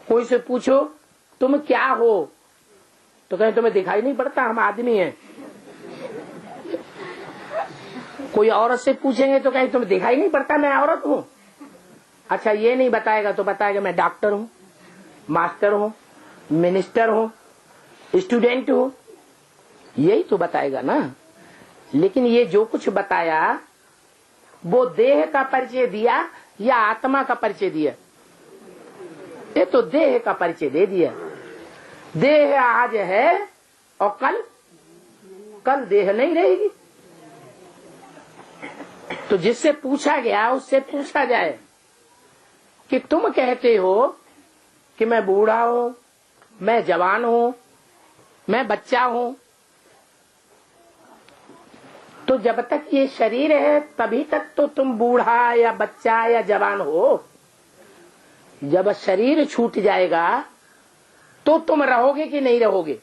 कोई से पूछो तुम क्या हो तो कहे तुम्हें दिखाई नहीं पड़ता, हम आदमी हैं। कोई औरत से पूछेंगे तो कहे तुम्हें दिखाई नहीं पड़ता मैं औरत हूँ। अच्छा ये नहीं बताएगा तो बताएगा मैं डॉक्टर हूँ, मास्टर हूँ, मिनिस्टर हूँ, स्टूडेंट हूँ, यही तो बताएगा ना। लेकिन ये जो कुछ बताया वो देह का परिचय दिया या आत्मा का परिचय दिया? ये तो देह का परिचय दे दिया। देह आज है और कल देह नहीं रहेगी। तो जिससे पूछा गया उससे पूछा जाए कि तुम कहते हो कि मैं बूढ़ा हूं, मैं जवान हूं, मैं बच्चा हूं, तो जब तक ये शरीर है तभी तक तो तुम बूढ़ा या बच्चा या जवान हो। जब शरीर छूट जाएगा तो तुम रहोगे कि नहीं रहोगे?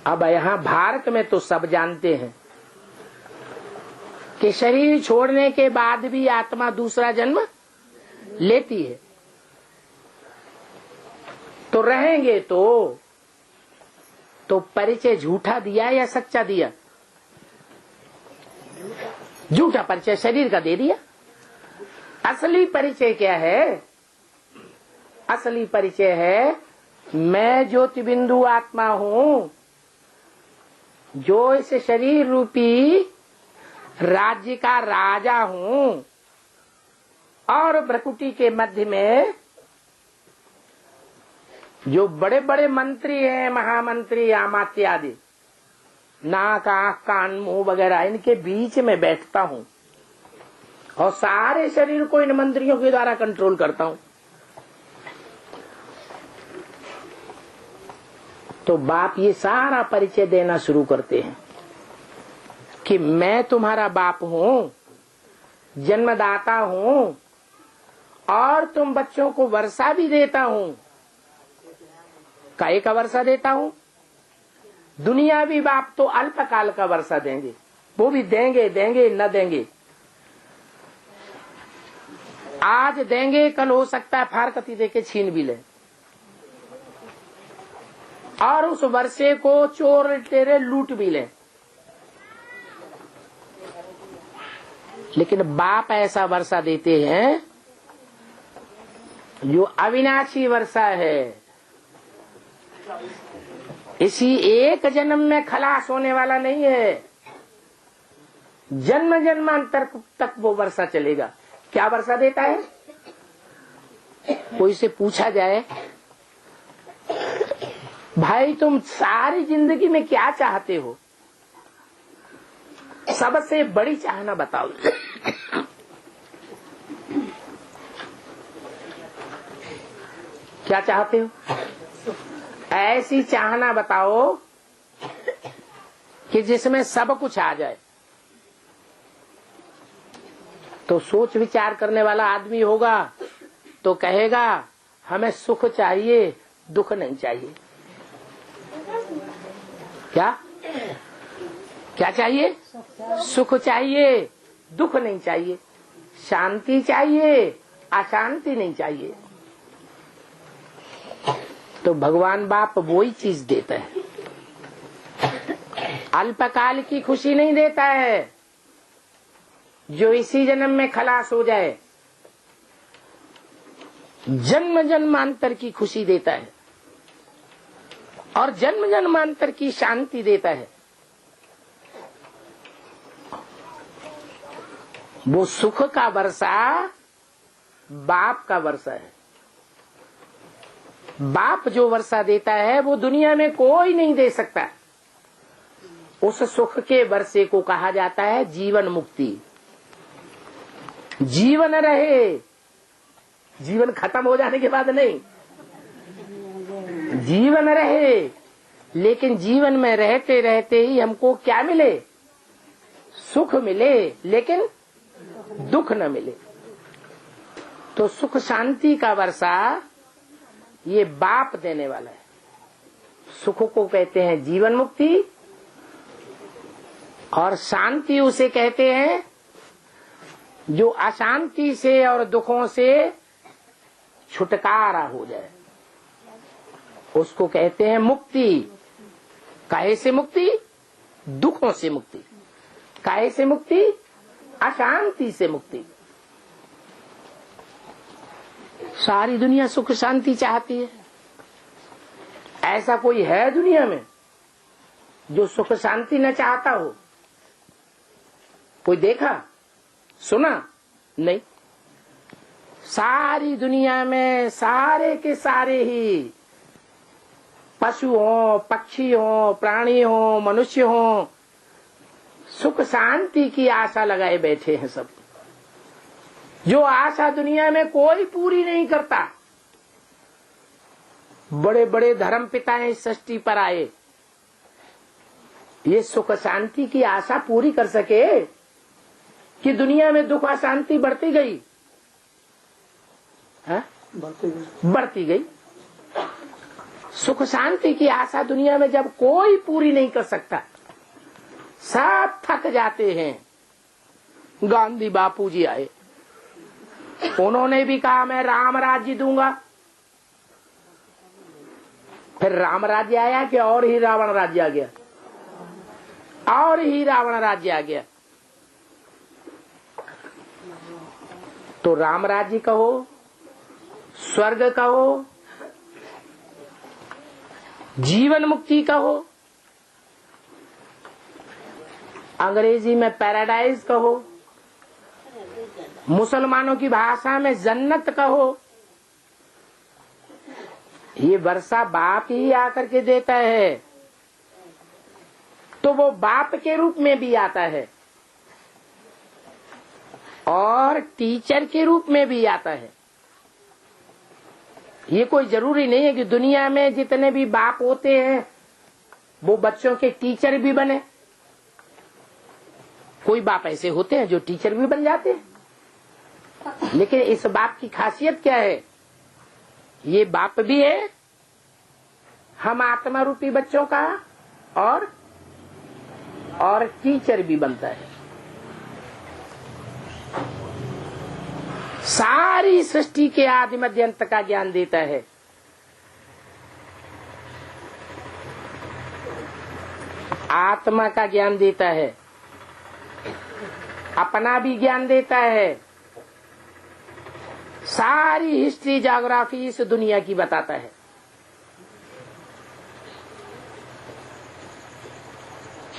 अब यहाँ भारत में तो सब जानते हैं कि शरीर छोड़ने के बाद भी आत्मा दूसरा जन्म लेती है। तो रहेंगे तो परिचय झूठा दिया या सच्चा दिया? झूठा परिचय शरीर का दे दिया। असली परिचय क्या है? असली परिचय है मैं ज्योति बिंदु आत्मा हूँ, जो इस शरीर रूपी राज्य का राजा हूँ और भ्रकुटी के मध्य में जो बड़े बड़े मंत्री हैं, महामंत्री, अमात्य आदि, नाक, आंख, कान, मुंह वगैरह, इनके बीच में बैठता हूँ और सारे शरीर को इन मंत्रियों के द्वारा कंट्रोल करता हूँ। तो बाप ये सारा परिचय देना शुरू करते हैं कि मैं तुम्हारा बाप हूँ, जन्मदाता हूँ और तुम बच्चों को वर्षा भी देता हूँ। काय का वर्षा देता हूँ? दुनियावी बाप तो अल्पकाल का वर्षा देंगे, वो भी देंगे न देंगे। आज देंगे, कल हो सकता है फारकती देके छीन भी ले और उस वर्षे को चोर तेरे लूट भी ले। लेकिन बाप ऐसा वर्षा देते हैं जो अविनाशी वर्षा है। इसी एक जन्म में खलास होने वाला नहीं है, जन्म जन्मांतर तक वो वर्षा चलेगा। क्या वर्षा देता है? कोई से पूछा जाए भाई तुम सारी जिंदगी में क्या चाहते हो, सबसे बड़ी चाहना बताओ। क्या चाहते हो? ऐसी चाहना बताओ कि जिसमें सब कुछ आ जाए। तो सोच विचार करने वाला आदमी होगा तो कहेगा हमें सुख चाहिए, दुख नहीं चाहिए। क्या चाहिए? सुख चाहिए, दुख नहीं चाहिए, शांति चाहिए, अशांति नहीं चाहिए। तो भगवान बाप वो ही चीज देता है। अल्पकाल की खुशी नहीं देता है जो इसी जन्म में खलास हो जाए, जन्म जन्मांतर की खुशी देता है और जन्म जन्मांतर की शांति देता है। वो सुख का वर्षा बाप का वर्षा है। बाप जो वर्षा देता है वो दुनिया में कोई नहीं दे सकता। उस सुख के वर्षे को कहा जाता है जीवन मुक्ति। जीवन रहे, जीवन खत्म हो जाने के बाद नहीं, जीवन रहे, लेकिन जीवन में रहते रहते ही हमको क्या मिले? सुख मिले, लेकिन दुख न मिले। तो सुख शांति का वर्षा ये बाप देने वाला है। सुख को कहते हैं जीवन मुक्ति और शांति उसे कहते हैं जो अशांति से और दुखों से छुटकारा हो जाए, उसको कहते हैं मुक्ति। काहे से मुक्ति? दुखों से मुक्ति। काहे से मुक्ति? अशांति से मुक्ति। सारी दुनिया सुख शांति चाहती है। ऐसा कोई है दुनिया में जो सुख शांति न चाहता हो? कोई देखा सुना? नहीं। सारी दुनिया में सारे के सारे ही पशु हो, पक्षी हो, प्राणी हो, मनुष्य हो, सुख शांति की आशा लगाए बैठे हैं सब। जो आशा दुनिया में कोई पूरी नहीं करता। बड़े बड़े धर्म पिता इस सृष्टि पर आए, ये सुख शांति की आशा पूरी कर सके कि दुनिया में दुख अशांति बढ़ती गई, बढ़ती गई। सुख शांति की आशा दुनिया में जब कोई पूरी नहीं कर सकता, सब थक जाते हैं। गांधी बापू जी आए, उन्होंने भी कहा मैं राम राज्य दूंगा। फिर राम राज्य आया कि और ही रावण राज्य आ गया, और ही रावण राज्य आ गया। तो राम राज्य कहो, स्वर्ग कहो, जीवन मुक्ति कहो, अंग्रेजी में पैराडाइज कहो, मुसलमानों की भाषा में जन्नत कहो, ये वर्षा बाप ही आकर के देता है। तो वो बाप के रूप में भी आता है और टीचर के रूप में भी आता है। ये कोई जरूरी नहीं है कि दुनिया में जितने भी बाप होते हैं वो बच्चों के टीचर भी बने। कोई बाप ऐसे होते हैं जो टीचर भी बन जाते हैं। लेकिन इस बाप की खासियत क्या है? ये बाप भी है हम आत्मा रूपी बच्चों का, और टीचर भी बनता है। सारी सृष्टि के आदि मध्य अंत का ज्ञान देता है। आत्मा का ज्ञान देता है, अपना भी ज्ञान देता है। सारी हिस्ट्री ज्योग्राफी इस दुनिया की बताता है।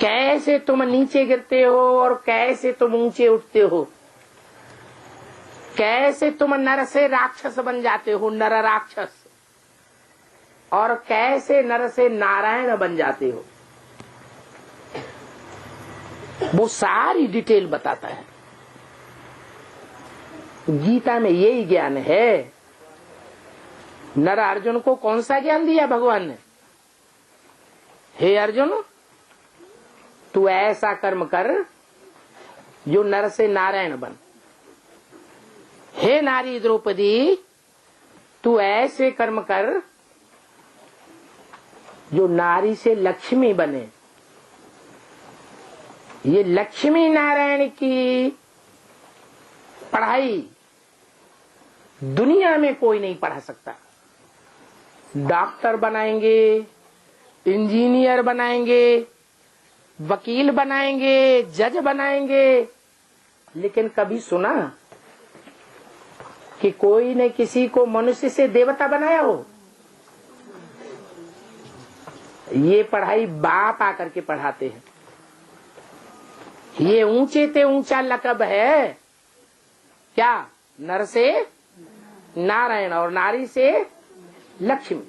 कैसे तुम नीचे गिरते हो और कैसे तुम ऊंचे उठते हो, कैसे तुम नर से राक्षस बन जाते हो, नर राक्षस, और कैसे नर से नारायण बन जाते हो, वो सारी डिटेल बताता है। गीता में यही ज्ञान है। नर अर्जुन को कौन सा ज्ञान दिया भगवान ने? हे अर्जुन, तू ऐसा कर्म कर जो नर से नारायण बन। हे नारी द्रौपदी, तू ऐसे कर्म कर जो नारी से लक्ष्मी बने। ये लक्ष्मी नारायण की पढ़ाई दुनिया में कोई नहीं पढ़ा सकता। डॉक्टर बनाएंगे, इंजीनियर बनाएंगे, वकील बनाएंगे, जज बनाएंगे, लेकिन कभी सुना कि कोई ने किसी को मनुष्य से देवता बनाया हो? ये पढ़ाई बाप आकर के पढ़ाते हैं। ये ऊंचे ते ऊंचा लकब है क्या? नर से नारायण और नारी से लक्ष्मी।